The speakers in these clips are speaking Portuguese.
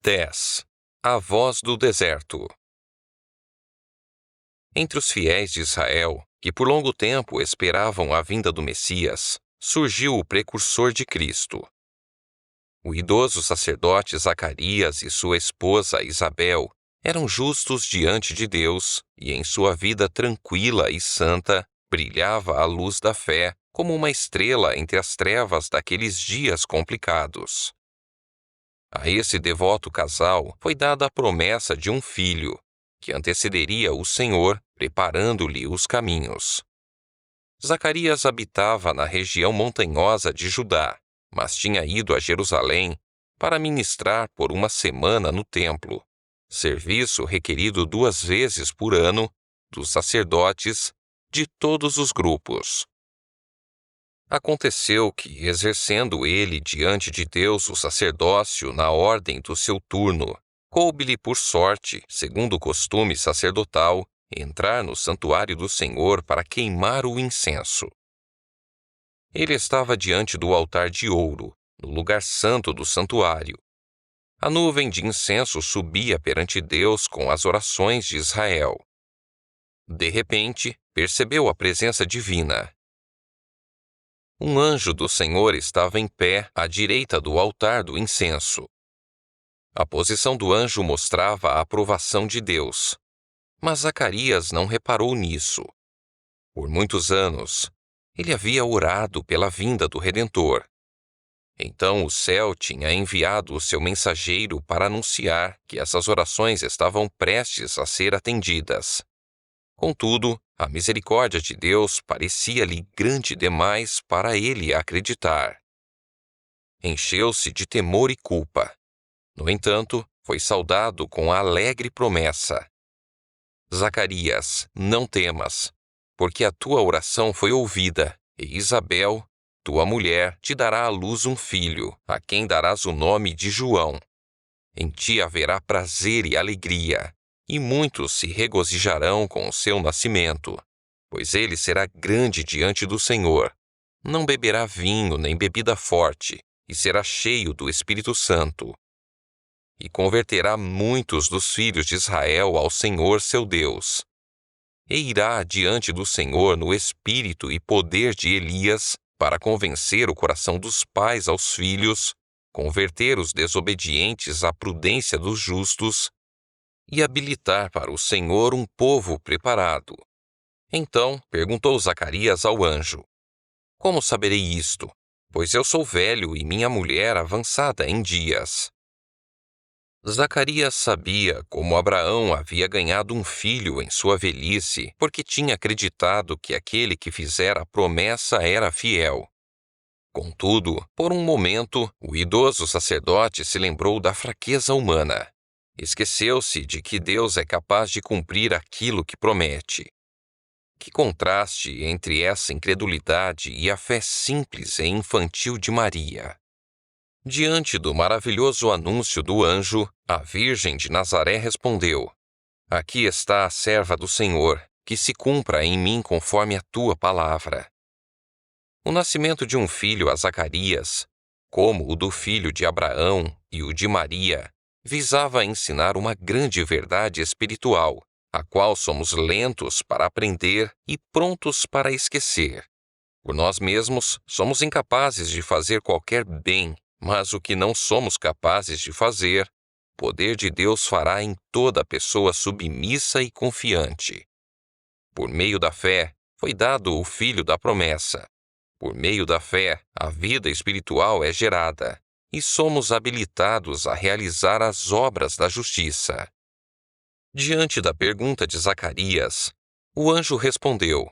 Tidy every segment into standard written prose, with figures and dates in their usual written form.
10. A voz do deserto. Entre os fiéis de Israel, que por longo tempo esperavam a vinda do Messias, surgiu o precursor de Cristo. O idoso sacerdote Zacarias e sua esposa Isabel eram justos diante de Deus, e em sua vida tranquila e santa brilhava a luz da fé como uma estrela entre as trevas daqueles dias complicados. A esse devoto casal foi dada a promessa de um filho, que antecederia o Senhor, preparando-lhe os caminhos. Zacarias habitava na região montanhosa de Judá, mas tinha ido a Jerusalém para ministrar por uma semana no templo, serviço requerido 2 vezes por ano dos sacerdotes de todos os grupos. Aconteceu que, exercendo ele diante de Deus o sacerdócio na ordem do seu turno, coube-lhe por sorte, segundo o costume sacerdotal, entrar no santuário do Senhor para queimar o incenso. Ele estava diante do altar de ouro, no lugar santo do santuário. A nuvem de incenso subia perante Deus com as orações de Israel. De repente, percebeu a presença divina. Um anjo do Senhor estava em pé à direita do altar do incenso. A posição do anjo mostrava a aprovação de Deus, mas Zacarias não reparou nisso. Por muitos anos, ele havia orado pela vinda do Redentor. Então o céu tinha enviado o seu mensageiro para anunciar que essas orações estavam prestes a ser atendidas. Contudo, a misericórdia de Deus parecia-lhe grande demais para ele acreditar. Encheu-se de temor e culpa. No entanto, foi saudado com a alegre promessa: Zacarias, não temas, porque a tua oração foi ouvida, e Isabel, tua mulher, te dará à luz um filho, a quem darás o nome de João. Em ti haverá prazer e alegria, e muitos se regozijarão com o seu nascimento, pois ele será grande diante do Senhor. Não beberá vinho nem bebida forte, e será cheio do Espírito Santo. E converterá muitos dos filhos de Israel ao Senhor seu Deus. E irá diante do Senhor no espírito e poder de Elias, para convencer o coração dos pais aos filhos, converter os desobedientes à prudência dos justos, e habilitar para o Senhor um povo preparado. Então perguntou Zacarias ao anjo: Como saberei isto? Pois eu sou velho e minha mulher avançada em dias. Zacarias sabia como Abraão havia ganhado um filho em sua velhice, porque tinha acreditado que aquele que fizera a promessa era fiel. Contudo, por um momento, o idoso sacerdote se lembrou da fraqueza humana. Esqueceu-se de que Deus é capaz de cumprir aquilo que promete. Que contraste entre essa incredulidade e a fé simples e infantil de Maria! Diante do maravilhoso anúncio do anjo, a Virgem de Nazaré respondeu: Aqui está a serva do Senhor, que se cumpra em mim conforme a tua palavra. O nascimento de um filho a Zacarias, como o do filho de Abraão e o de Maria, visava ensinar uma grande verdade espiritual, a qual somos lentos para aprender e prontos para esquecer. Por nós mesmos, somos incapazes de fazer qualquer bem, mas o que não somos capazes de fazer, o poder de Deus fará em toda pessoa submissa e confiante. Por meio da fé, foi dado o filho da promessa. Por meio da fé, a vida espiritual é gerada, e somos habilitados a realizar as obras da justiça. Diante da pergunta de Zacarias, o anjo respondeu: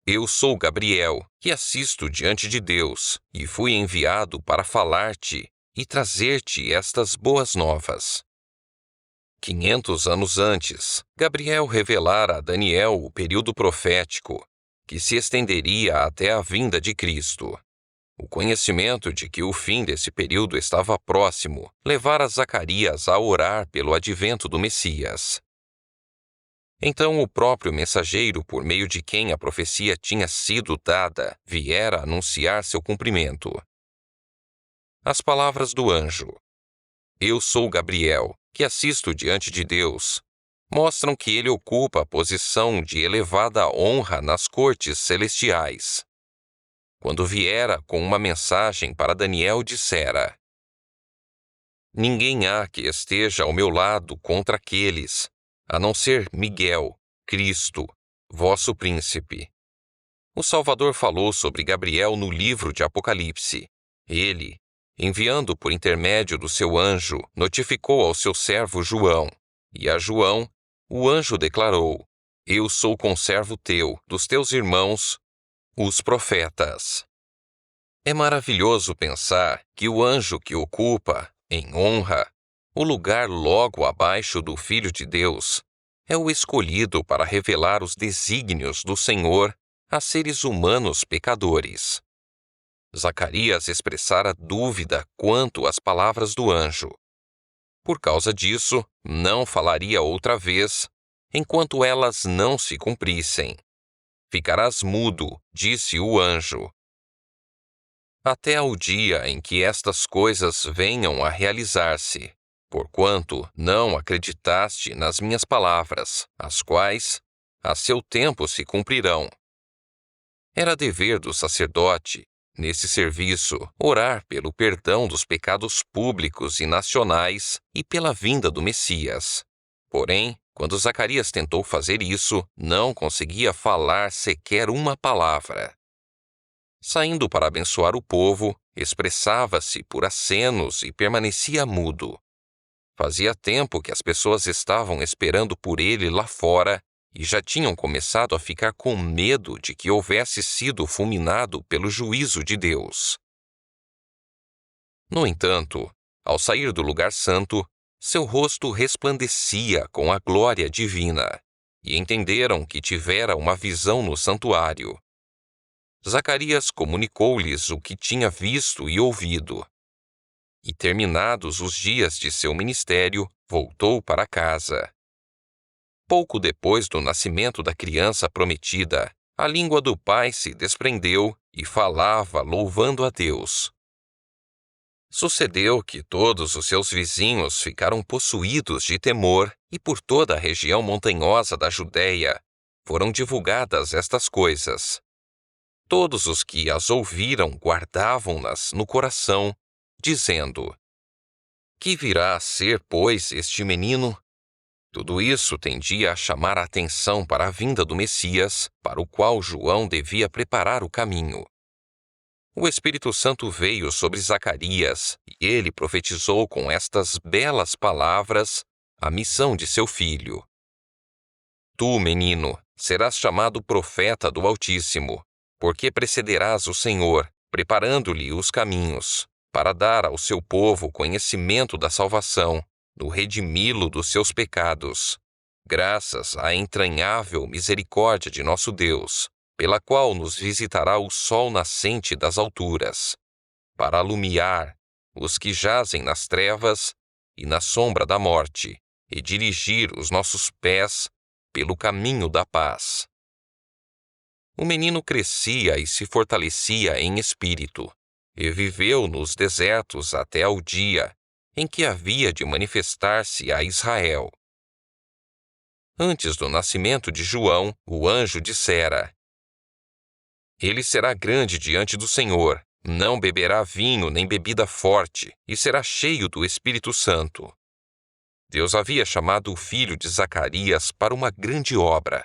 Eu sou Gabriel, que assisto diante de Deus, e fui enviado para falar-te e trazer-te estas boas novas. 500 anos antes, Gabriel revelara a Daniel o período profético, que se estenderia até a vinda de Cristo. O conhecimento de que o fim desse período estava próximo levara Zacarias a orar pelo advento do Messias. Então o próprio mensageiro, por meio de quem a profecia tinha sido dada, viera anunciar seu cumprimento. As palavras do anjo: Eu sou Gabriel, que assisto diante de Deus, mostram que ele ocupa a posição de elevada honra nas cortes celestiais. Quando viera com uma mensagem para Daniel, dissera: Ninguém há que esteja ao meu lado contra aqueles, a não ser Miguel, Cristo, vosso príncipe. O Salvador falou sobre Gabriel no livro de Apocalipse. Ele, enviando por intermédio do seu anjo, notificou ao seu servo João, e a João o anjo declarou: Eu sou conservo teu, dos teus irmãos, os profetas. É maravilhoso pensar que o anjo que ocupa, em honra, o lugar logo abaixo do Filho de Deus, é o escolhido para revelar os desígnios do Senhor a seres humanos pecadores. Zacarias expressara dúvida quanto às palavras do anjo. Por causa disso, não falaria outra vez, enquanto elas não se cumprissem. Ficarás mudo, disse o anjo, até ao dia em que estas coisas venham a realizar-se, porquanto não acreditaste nas minhas palavras, as quais, a seu tempo, se cumprirão. Era dever do sacerdote, nesse serviço, orar pelo perdão dos pecados públicos e nacionais e pela vinda do Messias. Porém, quando Zacarias tentou fazer isso, não conseguia falar sequer uma palavra. Saindo para abençoar o povo, expressava-se por acenos e permanecia mudo. Fazia tempo que as pessoas estavam esperando por ele lá fora e já tinham começado a ficar com medo de que houvesse sido fulminado pelo juízo de Deus. No entanto, ao sair do lugar santo, seu rosto resplandecia com a glória divina, e entenderam que tivera uma visão no santuário. Zacarias comunicou-lhes o que tinha visto e ouvido. E, terminados os dias de seu ministério, voltou para casa. Pouco depois do nascimento da criança prometida, a língua do pai se desprendeu e falava louvando a Deus. Sucedeu que todos os seus vizinhos ficaram possuídos de temor e por toda a região montanhosa da Judéia foram divulgadas estas coisas. Todos os que as ouviram guardavam-nas no coração, dizendo: Que virá a ser, pois, este menino? Tudo isso tendia a chamar a atenção para a vinda do Messias, para o qual João devia preparar o caminho. O Espírito Santo veio sobre Zacarias, e ele profetizou com estas belas palavras a missão de seu filho. Tu, menino, serás chamado profeta do Altíssimo, porque precederás o Senhor, preparando-lhe os caminhos, para dar ao seu povo conhecimento da salvação, no redimi-lo dos seus pecados, graças à entranhável misericórdia de nosso Deus, pela qual nos visitará o sol nascente das alturas, para alumiar os que jazem nas trevas e na sombra da morte, e dirigir os nossos pés pelo caminho da paz. O menino crescia e se fortalecia em espírito, e viveu nos desertos até ao dia em que havia de manifestar-se a Israel. Antes do nascimento de João, o anjo dissera: Ele será grande diante do Senhor, não beberá vinho nem bebida forte, e será cheio do Espírito Santo. Deus havia chamado o filho de Zacarias para uma grande obra,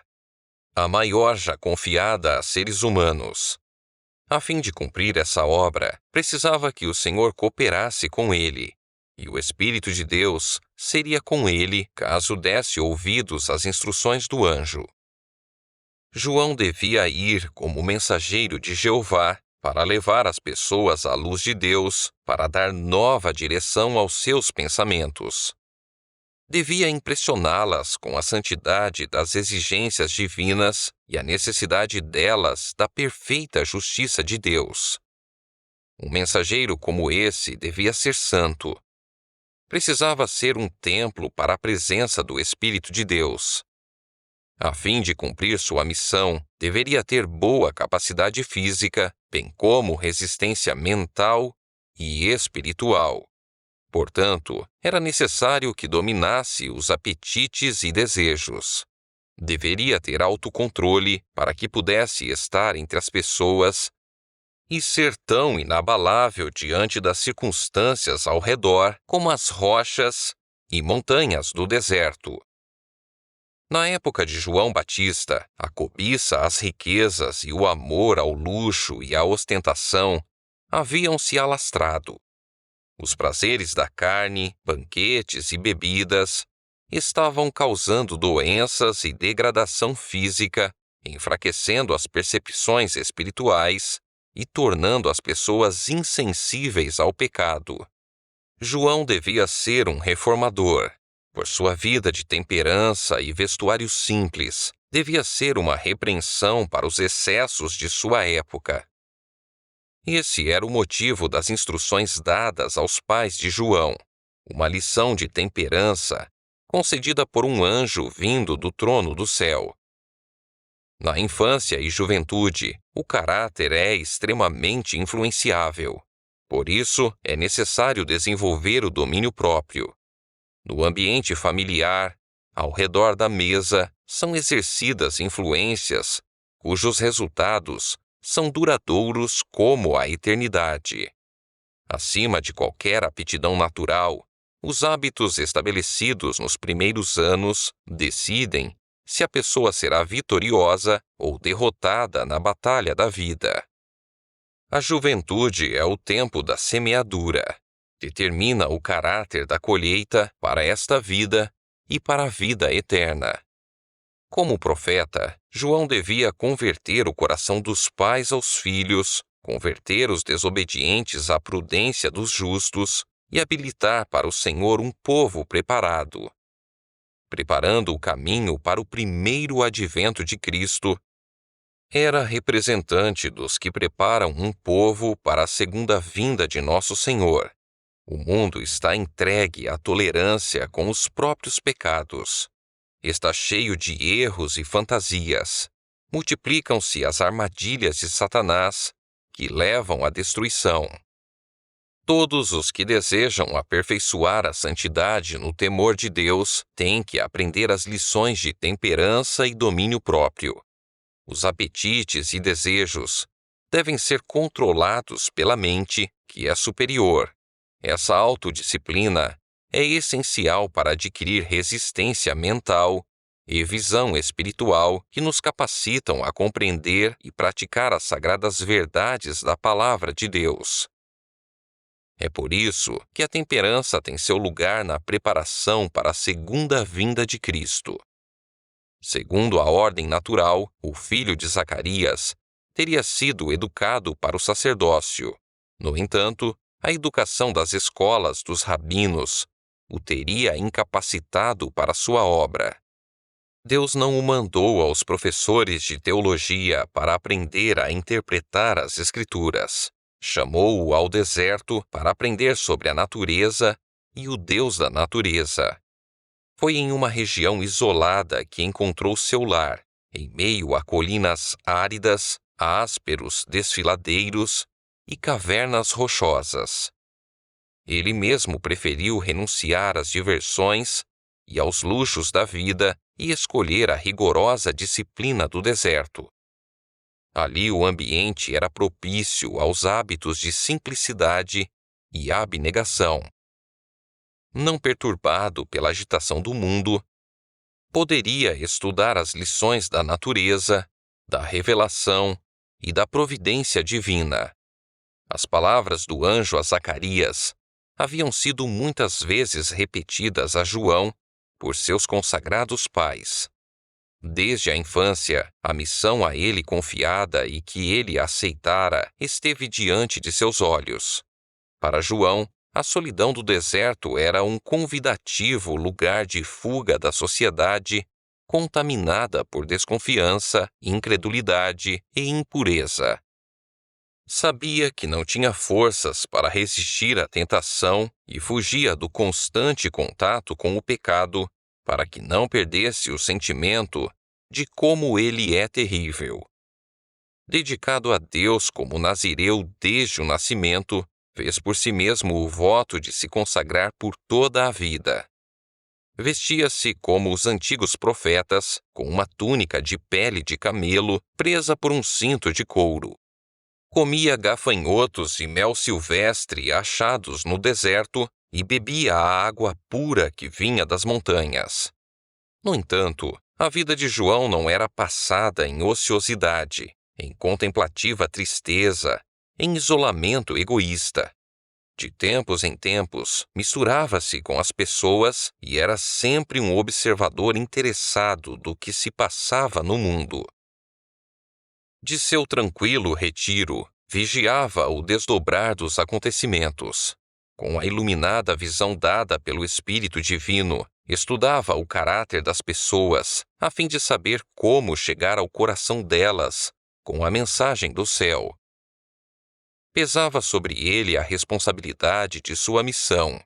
a maior já confiada a seres humanos. A fim de cumprir essa obra, precisava que o Senhor cooperasse com ele, e o Espírito de Deus seria com ele caso desse ouvidos às instruções do anjo. João devia ir como mensageiro de Jeová para levar as pessoas à luz de Deus, para dar nova direção aos seus pensamentos. Devia impressioná-las com a santidade das exigências divinas e a necessidade delas da perfeita justiça de Deus. Um mensageiro como esse devia ser santo. Precisava ser um templo para a presença do Espírito de Deus. A fim de cumprir sua missão, deveria ter boa capacidade física, bem como resistência mental e espiritual. Portanto, era necessário que dominasse os apetites e desejos. Deveria ter autocontrole para que pudesse estar entre as pessoas e ser tão inabalável diante das circunstâncias ao redor como as rochas e montanhas do deserto. Na época de João Batista, a cobiça às riquezas e o amor ao luxo e à ostentação haviam se alastrado. Os prazeres da carne, banquetes e bebidas estavam causando doenças e degradação física, enfraquecendo as percepções espirituais e tornando as pessoas insensíveis ao pecado. João devia ser um reformador. Por sua vida de temperança e vestuário simples, devia ser uma repreensão para os excessos de sua época. Esse era o motivo das instruções dadas aos pais de João, uma lição de temperança concedida por um anjo vindo do trono do céu. Na infância e juventude, o caráter é extremamente influenciável. Por isso, é necessário desenvolver o domínio próprio. No ambiente familiar, ao redor da mesa, são exercidas influências cujos resultados são duradouros como a eternidade. Acima de qualquer aptidão natural, os hábitos estabelecidos nos primeiros anos decidem se a pessoa será vitoriosa ou derrotada na batalha da vida. A juventude é o tempo da semeadura. Determina o caráter da colheita para esta vida e para a vida eterna. Como profeta, João devia converter o coração dos pais aos filhos, converter os desobedientes à prudência dos justos e habilitar para o Senhor um povo preparado. Preparando o caminho para o primeiro advento de Cristo, era representante dos que preparam um povo para a segunda vinda de nosso Senhor. O mundo está entregue à tolerância com os próprios pecados. Está cheio de erros e fantasias. Multiplicam-se as armadilhas de Satanás, que levam à destruição. Todos os que desejam aperfeiçoar a santidade no temor de Deus têm que aprender as lições de temperança e domínio próprio. Os apetites e desejos devem ser controlados pela mente, que é superior. Essa autodisciplina é essencial para adquirir resistência mental e visão espiritual que nos capacitam a compreender e praticar as sagradas verdades da Palavra de Deus. É por isso que a temperança tem seu lugar na preparação para a segunda vinda de Cristo. Segundo a ordem natural, o filho de Zacarias teria sido educado para o sacerdócio. No entanto, a educação das escolas dos rabinos o teria incapacitado para sua obra. Deus não o mandou aos professores de teologia para aprender a interpretar as Escrituras. Chamou-o ao deserto para aprender sobre a natureza e o Deus da natureza. Foi em uma região isolada que encontrou seu lar, em meio a colinas áridas, ásperos desfiladeiros e cavernas rochosas. Ele mesmo preferiu renunciar às diversões e aos luxos da vida e escolher a rigorosa disciplina do deserto. Ali o ambiente era propício aos hábitos de simplicidade e abnegação. Não perturbado pela agitação do mundo, poderia estudar as lições da natureza, da revelação e da providência divina. As palavras do anjo a Zacarias haviam sido muitas vezes repetidas a João por seus consagrados pais. Desde a infância, a missão a ele confiada e que ele aceitara esteve diante de seus olhos. Para João, a solidão do deserto era um convidativo lugar de fuga da sociedade contaminada por desconfiança, incredulidade e impureza. Sabia que não tinha forças para resistir à tentação e fugia do constante contato com o pecado para que não perdesse o sentimento de como ele é terrível. Dedicado a Deus como nazireu desde o nascimento, fez por si mesmo o voto de se consagrar por toda a vida. Vestia-se como os antigos profetas, com uma túnica de pele de camelo presa por um cinto de couro. Comia gafanhotos e mel silvestre achados no deserto e bebia a água pura que vinha das montanhas. No entanto, a vida de João não era passada em ociosidade, em contemplativa tristeza, em isolamento egoísta. De tempos em tempos, misturava-se com as pessoas e era sempre um observador interessado do que se passava no mundo. De seu tranquilo retiro, vigiava o desdobrar dos acontecimentos. Com a iluminada visão dada pelo Espírito Divino, estudava o caráter das pessoas, a fim de saber como chegar ao coração delas, com a mensagem do céu. Pesava sobre ele a responsabilidade de sua missão.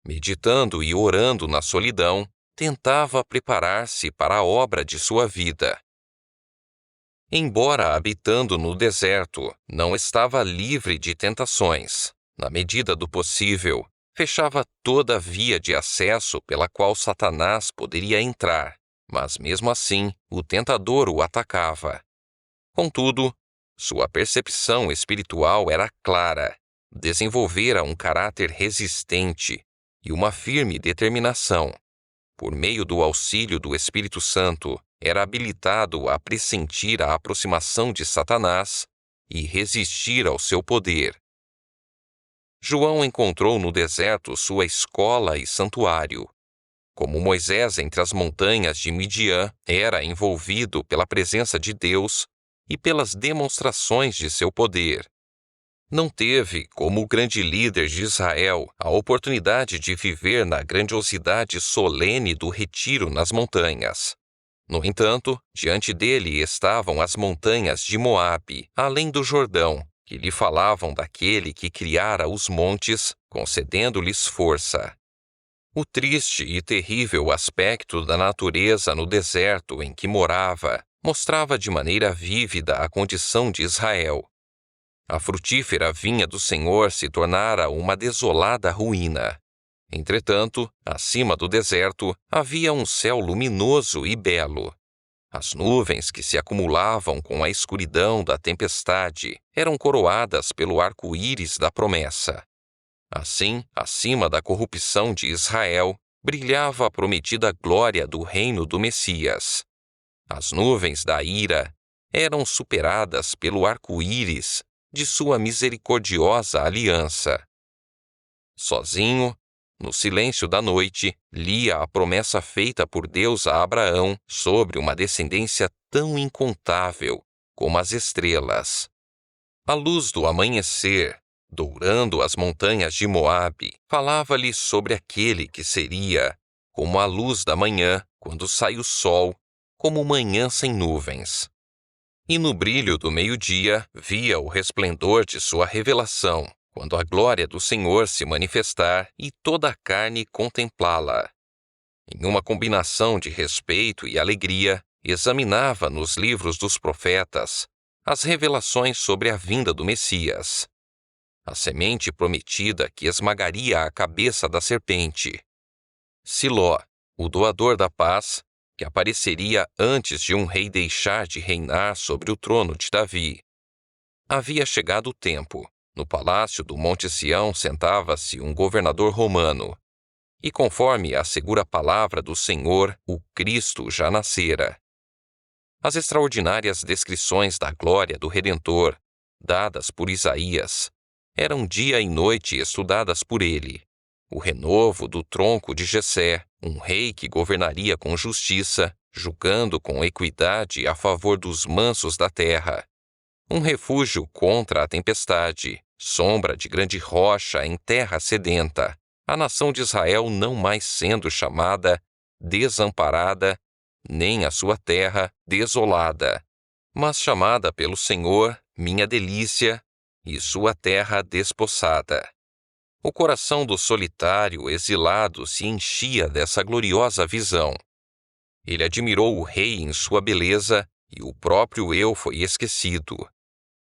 Meditando e orando na solidão, tentava preparar-se para a obra de sua vida. Embora habitando no deserto, não estava livre de tentações. Na medida do possível, fechava toda a via de acesso pela qual Satanás poderia entrar, mas mesmo assim o tentador o atacava. Contudo, sua percepção espiritual era clara, desenvolvera um caráter resistente e uma firme determinação. Por meio do auxílio do Espírito Santo, era habilitado a pressentir a aproximação de Satanás e resistir ao seu poder. João encontrou no deserto sua escola e santuário. Como Moisés entre as montanhas de Midian era envolvido pela presença de Deus e pelas demonstrações de seu poder. Não teve, como o grande líder de Israel, a oportunidade de viver na grandiosidade solene do retiro nas montanhas. No entanto, diante dele estavam as montanhas de Moabe, além do Jordão, que lhe falavam daquele que criara os montes, concedendo-lhes força. O triste e terrível aspecto da natureza no deserto em que morava mostrava de maneira vívida a condição de Israel. A frutífera vinha do Senhor se tornara uma desolada ruína. Entretanto, acima do deserto havia um céu luminoso e belo. As nuvens que se acumulavam com a escuridão da tempestade eram coroadas pelo arco-íris da promessa. Assim, acima da corrupção de Israel, brilhava a prometida glória do reino do Messias. As nuvens da ira eram superadas pelo arco-íris de sua misericordiosa aliança. Sozinho, no silêncio da noite, lia a promessa feita por Deus a Abraão sobre uma descendência tão incontável como as estrelas. A luz do amanhecer, dourando as montanhas de Moabe, falava-lhe sobre aquele que seria, como a luz da manhã, quando sai o sol, como manhã sem nuvens. E no brilho do meio-dia via o resplendor de sua revelação, quando a glória do Senhor se manifestar e toda a carne contemplá-la. Em uma combinação de respeito e alegria, examinava nos livros dos profetas as revelações sobre a vinda do Messias, a semente prometida que esmagaria a cabeça da serpente. Siló, o doador da paz, que apareceria antes de um rei deixar de reinar sobre o trono de Davi. Havia chegado o tempo. No palácio do Monte Sião sentava-se um governador romano. E conforme a segura palavra do Senhor, o Cristo já nascera. As extraordinárias descrições da glória do Redentor, dadas por Isaías, eram dia e noite estudadas por ele. O renovo do tronco de Jessé, um rei que governaria com justiça, julgando com equidade a favor dos mansos da terra. Um refúgio contra a tempestade, sombra de grande rocha em terra sedenta, a nação de Israel não mais sendo chamada desamparada, nem a sua terra desolada, mas chamada pelo Senhor, minha delícia, e sua terra despossada. O coração do solitário exilado se enchia dessa gloriosa visão. Ele admirou o rei em sua beleza e o próprio eu foi esquecido.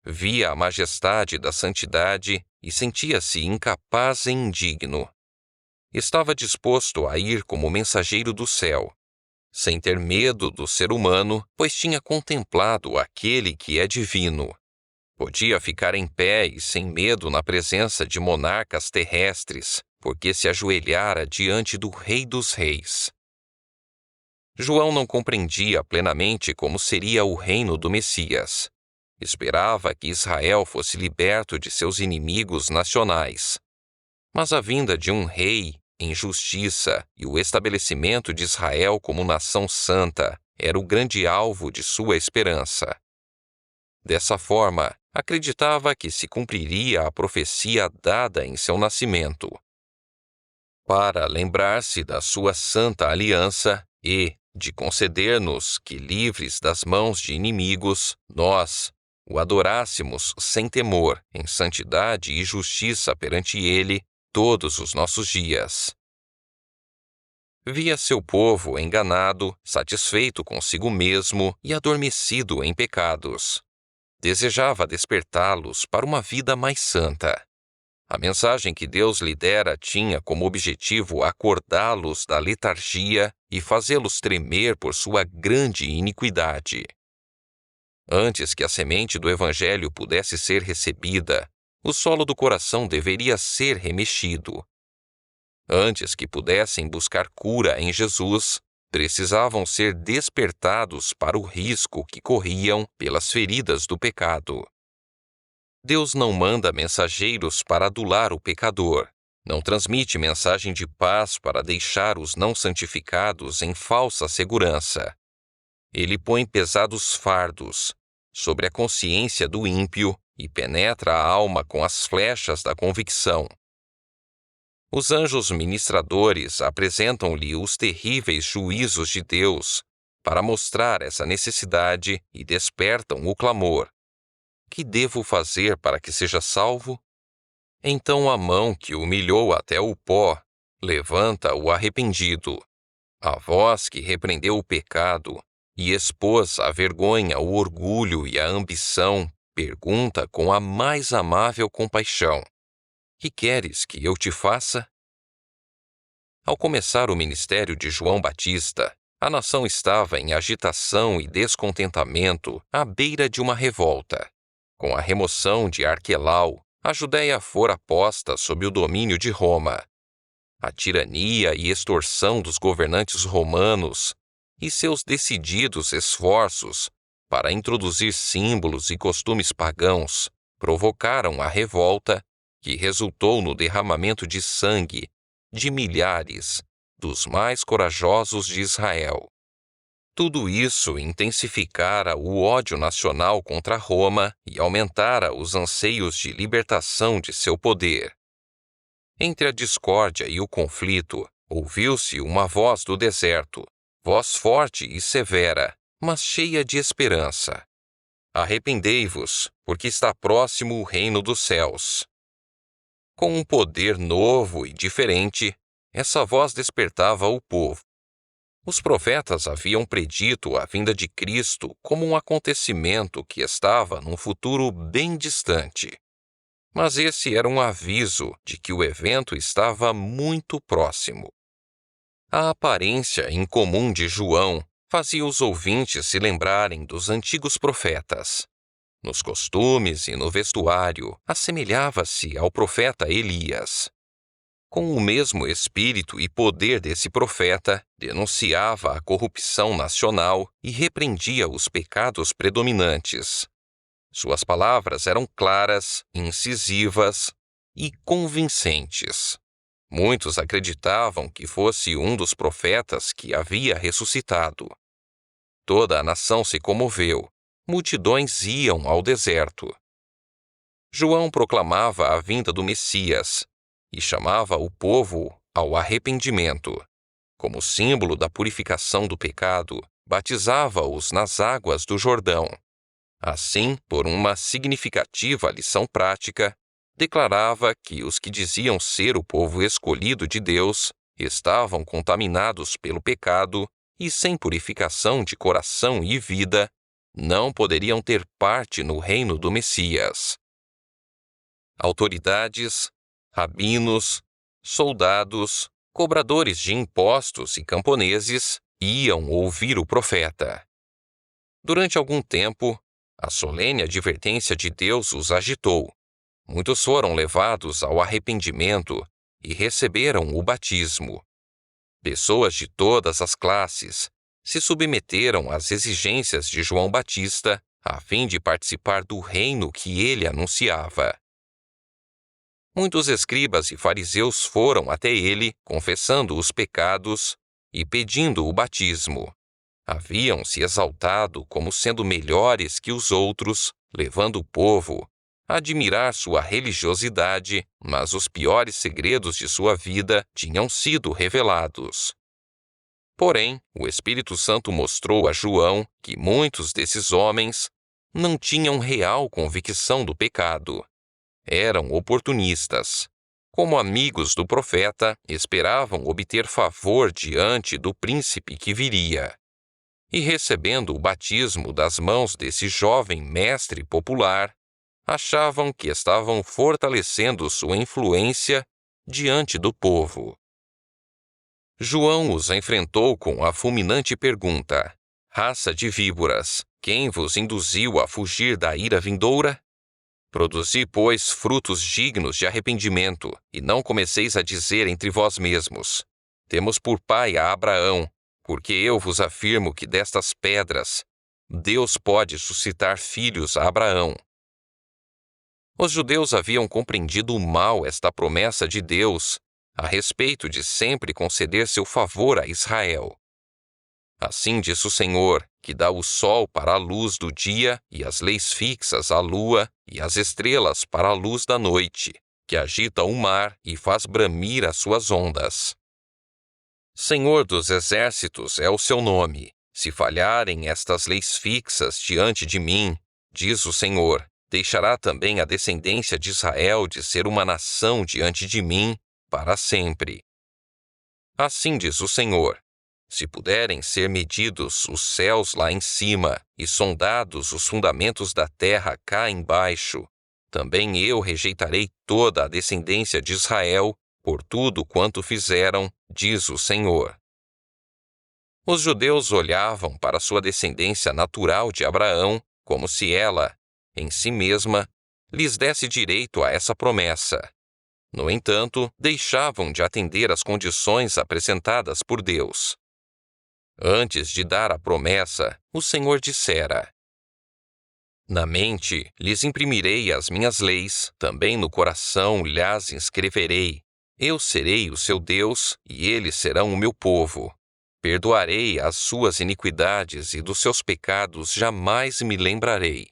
Via a majestade da santidade e sentia-se incapaz e indigno. Estava disposto a ir como mensageiro do céu, sem ter medo do ser humano, pois tinha contemplado aquele que é divino. Podia ficar em pé e sem medo na presença de monarcas terrestres, porque se ajoelhara diante do Rei dos Reis. João não compreendia plenamente como seria o reino do Messias. Esperava que Israel fosse liberto de seus inimigos nacionais. Mas a vinda de um rei em justiça e o estabelecimento de Israel como nação santa era o grande alvo de sua esperança. Dessa forma, acreditava que se cumpriria a profecia dada em seu nascimento. Para lembrar-se da sua santa aliança e de conceder-nos que, livres das mãos de inimigos, nós o adorássemos sem temor, em santidade e justiça perante ele todos os nossos dias. Via seu povo enganado, satisfeito consigo mesmo e adormecido em pecados. Desejava despertá-los para uma vida mais santa. A mensagem que Deus lhe dera tinha como objetivo acordá-los da letargia e fazê-los tremer por sua grande iniquidade. Antes que a semente do Evangelho pudesse ser recebida, o solo do coração deveria ser remexido. Antes que pudessem buscar cura em Jesus, precisavam ser despertados para o risco que corriam pelas feridas do pecado. Deus não manda mensageiros para adular o pecador, não transmite mensagem de paz para deixar os não santificados em falsa segurança. Ele põe pesados fardos sobre a consciência do ímpio e penetra a alma com as flechas da convicção. Os anjos ministradores apresentam-lhe os terríveis juízos de Deus para mostrar essa necessidade e despertam o clamor. Que devo fazer para que seja salvo? Então a mão que humilhou até o pó levanta o arrependido. A voz que repreendeu o pecado e expôs à vergonha o orgulho e a ambição pergunta com a mais amável compaixão: que queres que eu te faça? Ao começar o ministério de João Batista, a nação estava em agitação e descontentamento à beira de uma revolta. Com a remoção de Arquelau, a Judéia fora posta sob o domínio de Roma. A tirania e extorsão dos governantes romanos e seus decididos esforços para introduzir símbolos e costumes pagãos provocaram a revolta que resultou no derramamento de sangue de milhares dos mais corajosos de Israel. Tudo isso intensificara o ódio nacional contra Roma e aumentara os anseios de libertação de seu poder. Entre a discórdia e o conflito, ouviu-se uma voz do deserto, voz forte e severa, mas cheia de esperança. Arrependei-vos, porque está próximo o reino dos céus. Com um poder novo e diferente, essa voz despertava o povo. Os profetas haviam predito a vinda de Cristo como um acontecimento que estava num futuro bem distante. Mas esse era um aviso de que o evento estava muito próximo. A aparência incomum de João fazia os ouvintes se lembrarem dos antigos profetas. Nos costumes e no vestuário, assemelhava-se ao profeta Elias. Com o mesmo espírito e poder desse profeta, denunciava a corrupção nacional e repreendia os pecados predominantes. Suas palavras eram claras, incisivas e convincentes. Muitos acreditavam que fosse um dos profetas que havia ressuscitado. Toda a nação se comoveu. Multidões iam ao deserto. João proclamava a vinda do Messias e chamava o povo ao arrependimento. Como símbolo da purificação do pecado, batizava-os nas águas do Jordão. Assim, por uma significativa lição prática, declarava que os que diziam ser o povo escolhido de Deus estavam contaminados pelo pecado e sem purificação de coração e vida, não poderiam ter parte no reino do Messias. autoridades, rabinos, soldados, cobradores de impostos e camponeses iam ouvir o profeta. Durante algum tempo, a solene advertência de Deus os agitou. Muitos foram levados ao arrependimento e receberam o batismo. Pessoas de todas as classes se submeteram às exigências de João Batista a fim de participar do reino que ele anunciava. Muitos escribas e fariseus foram até ele, confessando os pecados e pedindo o batismo. Haviam se exaltado como sendo melhores que os outros, levando o povo a admirar sua religiosidade, mas os piores segredos de sua vida tinham sido revelados. Porém, o Espírito Santo mostrou a João que muitos desses homens não tinham real convicção do pecado. Eram oportunistas. Como amigos do profeta, esperavam obter favor diante do príncipe que viria. E recebendo o batismo das mãos desse jovem mestre popular, achavam que estavam fortalecendo sua influência diante do povo. João os enfrentou com a fulminante pergunta: raça de víboras, quem vos induziu a fugir da ira vindoura? Produzi, pois, frutos dignos de arrependimento, e não comeceis a dizer entre vós mesmos: temos por pai a Abraão, porque eu vos afirmo que destas pedras Deus pode suscitar filhos a Abraão. Os judeus haviam compreendido mal esta promessa de Deus a respeito de sempre conceder seu favor a Israel. Assim diz o Senhor, que dá o sol para a luz do dia e as leis fixas à lua e as estrelas para a luz da noite, que agita o mar e faz bramir as suas ondas. Senhor dos exércitos é o seu nome. Se falharem estas leis fixas diante de mim, diz o Senhor, deixará também a descendência de Israel de ser uma nação diante de mim para sempre. Assim diz o Senhor: se puderem ser medidos os céus lá em cima e sondados os fundamentos da terra cá embaixo, também eu rejeitarei toda a descendência de Israel por tudo quanto fizeram, diz o Senhor. Os judeus olhavam para sua descendência natural de Abraão como se ela, em si mesma, lhes desse direito a essa promessa. No entanto, deixavam de atender às condições apresentadas por Deus. Antes de dar a promessa, o Senhor dissera: na mente lhes imprimirei as minhas leis, também no coração lhas inscreverei. Eu serei o seu Deus, e eles serão o meu povo. Perdoarei as suas iniquidades e dos seus pecados jamais me lembrarei.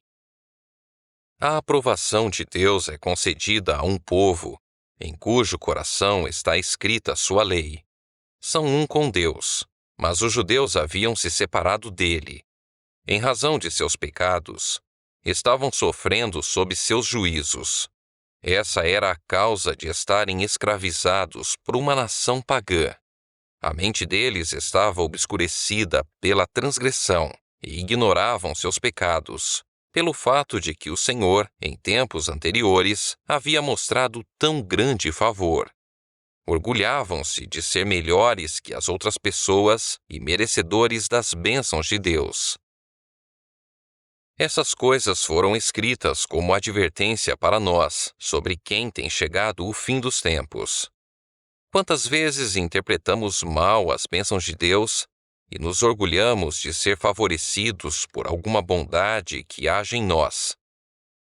A aprovação de Deus é concedida a um povo, em cujo coração está escrita sua lei. São um com Deus, mas os judeus haviam se separado dele. Em razão de seus pecados, estavam sofrendo sob seus juízos. Essa era a causa de estarem escravizados por uma nação pagã. A mente deles estava obscurecida pela transgressão e ignoravam seus pecados, pelo fato de que o Senhor, em tempos anteriores, havia mostrado tão grande favor. Orgulhavam-se de ser melhores que as outras pessoas e merecedores das bênçãos de Deus. Essas coisas foram escritas como advertência para nós sobre quem tem chegado o fim dos tempos. Quantas vezes interpretamos mal as bênçãos de Deus e nos orgulhamos de ser favorecidos por alguma bondade que haja em nós.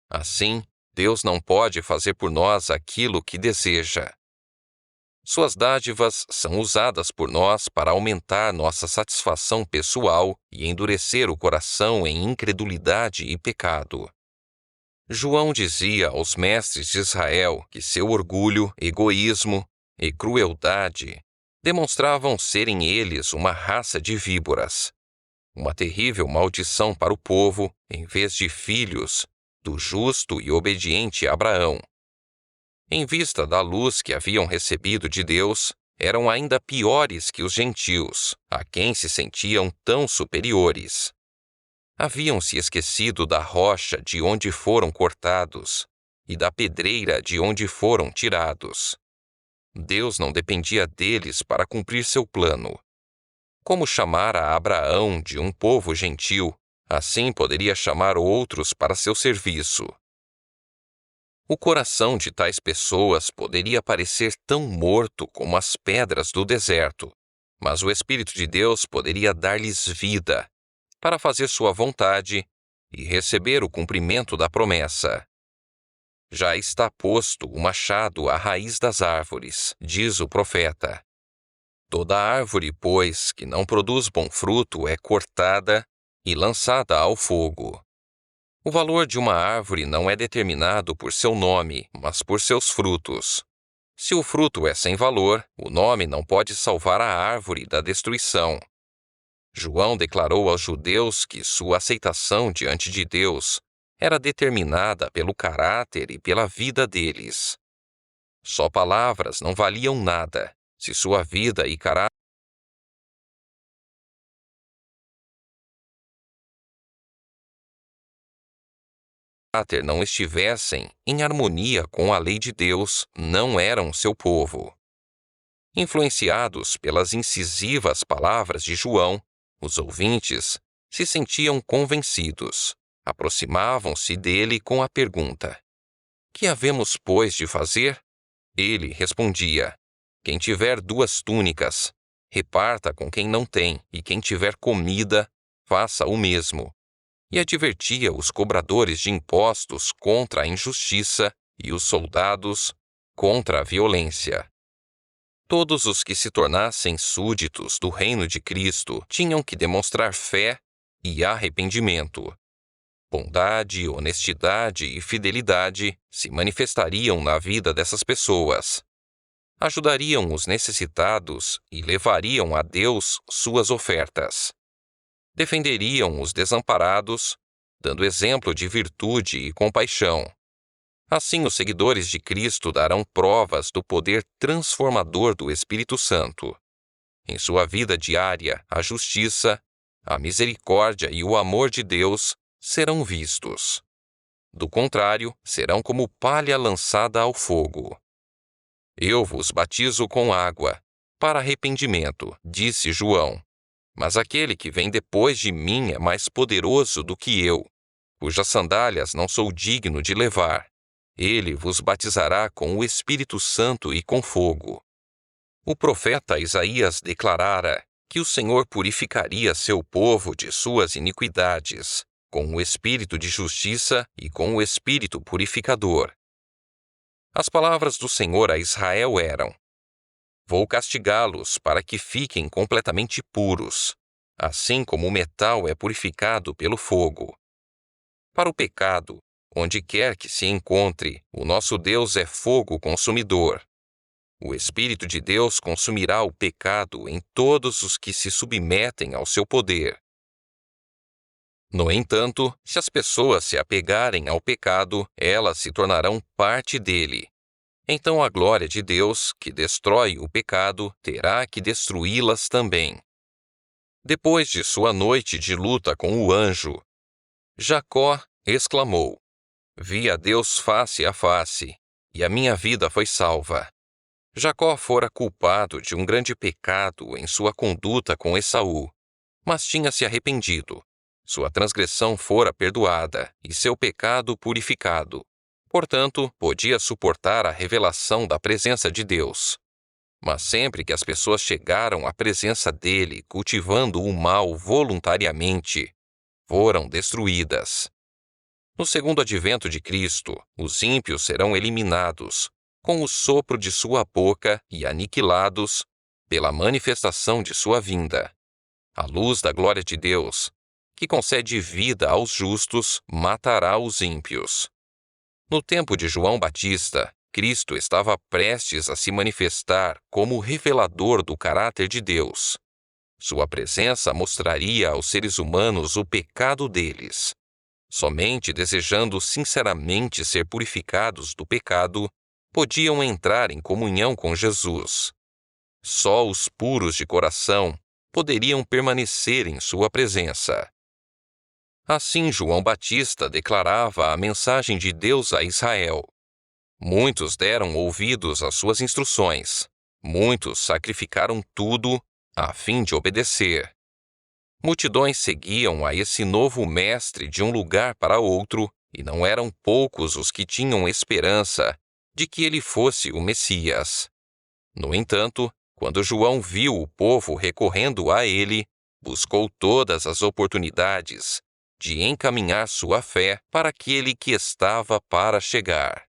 Assim, Deus não pode fazer por nós aquilo que deseja. Suas dádivas são usadas por nós para aumentar nossa satisfação pessoal e endurecer o coração em incredulidade e pecado. João dizia aos mestres de Israel que seu orgulho, egoísmo e crueldade demonstravam serem eles uma raça de víboras, uma terrível maldição para o povo, em vez de filhos do justo e obediente Abraão. Em vista da luz que haviam recebido de Deus, eram ainda piores que os gentios, a quem se sentiam tão superiores. Haviam se esquecido da rocha de onde foram cortados, e da pedreira de onde foram tirados. Deus não dependia deles para cumprir seu plano. Como chamara Abraão de um povo gentil, assim poderia chamar outros para seu serviço. O coração de tais pessoas poderia parecer tão morto como as pedras do deserto, mas o Espírito de Deus poderia dar-lhes vida, para fazer sua vontade e receber o cumprimento da promessa. Já está posto o machado à raiz das árvores, diz o profeta. Toda árvore, pois, que não produz bom fruto é cortada e lançada ao fogo. O valor de uma árvore não é determinado por seu nome, mas por seus frutos. Se o fruto é sem valor, o nome não pode salvar a árvore da destruição. João declarou aos judeus que sua aceitação diante de Deus era determinada pelo caráter e pela vida deles. Só palavras não valiam nada, se sua vida e caráter não estivessem em harmonia com a lei de Deus, não eram seu povo. Influenciados pelas incisivas palavras de João, os ouvintes se sentiam convencidos. Aproximavam-se dele com a pergunta: Que havemos, pois, de fazer? Ele respondia: Quem tiver 2 túnicas, reparta com quem não tem, e quem tiver comida, faça o mesmo. E advertia os cobradores de impostos contra a injustiça e os soldados contra a violência. Todos os que se tornassem súditos do reino de Cristo tinham que demonstrar fé e arrependimento. Bondade, honestidade e fidelidade se manifestariam na vida dessas pessoas. Ajudariam os necessitados e levariam a Deus suas ofertas. Defenderiam os desamparados, dando exemplo de virtude e compaixão. Assim, os seguidores de Cristo darão provas do poder transformador do Espírito Santo. Em sua vida diária, a justiça, a misericórdia e o amor de Deus serão vistos. Do contrário, serão como palha lançada ao fogo. Eu vos batizo com água, para arrependimento, disse João. Mas aquele que vem depois de mim é mais poderoso do que eu, cujas sandálias não sou digno de levar. Ele vos batizará com o Espírito Santo e com fogo. O profeta Isaías declarara que o Senhor purificaria seu povo de suas iniquidades, com o espírito de justiça e com o espírito purificador. As palavras do Senhor a Israel eram: Vou castigá-los para que fiquem completamente puros, assim como o metal é purificado pelo fogo. Para o pecado, onde quer que se encontre, o nosso Deus é fogo consumidor. O Espírito de Deus consumirá o pecado em todos os que se submetem ao seu poder. No entanto, se as pessoas se apegarem ao pecado, elas se tornarão parte dele. Então a glória de Deus, que destrói o pecado, terá que destruí-las também. Depois de sua noite de luta com o anjo, Jacó exclamou: Vi a Deus face a face, e a minha vida foi salva. Jacó fora culpado de um grande pecado em sua conduta com Esaú, mas tinha se arrependido. Sua transgressão fora perdoada e seu pecado purificado. Portanto, podia suportar a revelação da presença de Deus. Mas sempre que as pessoas chegaram à presença dele cultivando o mal voluntariamente, foram destruídas. No segundo advento de Cristo, os ímpios serão eliminados com o sopro de sua boca e aniquilados pela manifestação de sua vinda. A luz da glória de Deus, que concede vida aos justos, matará os ímpios. No tempo de João Batista, Cristo estava prestes a se manifestar como o revelador do caráter de Deus. Sua presença mostraria aos seres humanos o pecado deles. Somente desejando sinceramente ser purificados do pecado, podiam entrar em comunhão com Jesus. Só os puros de coração poderiam permanecer em sua presença. Assim, João Batista declarava a mensagem de Deus a Israel: Muitos deram ouvidos às suas instruções. Muitos sacrificaram tudo a fim de obedecer. Multidões seguiam a esse novo mestre de um lugar para outro, e não eram poucos os que tinham esperança de que ele fosse o Messias. No entanto, quando João viu o povo recorrendo a ele, buscou todas as oportunidades de encaminhar sua fé para aquele que estava para chegar.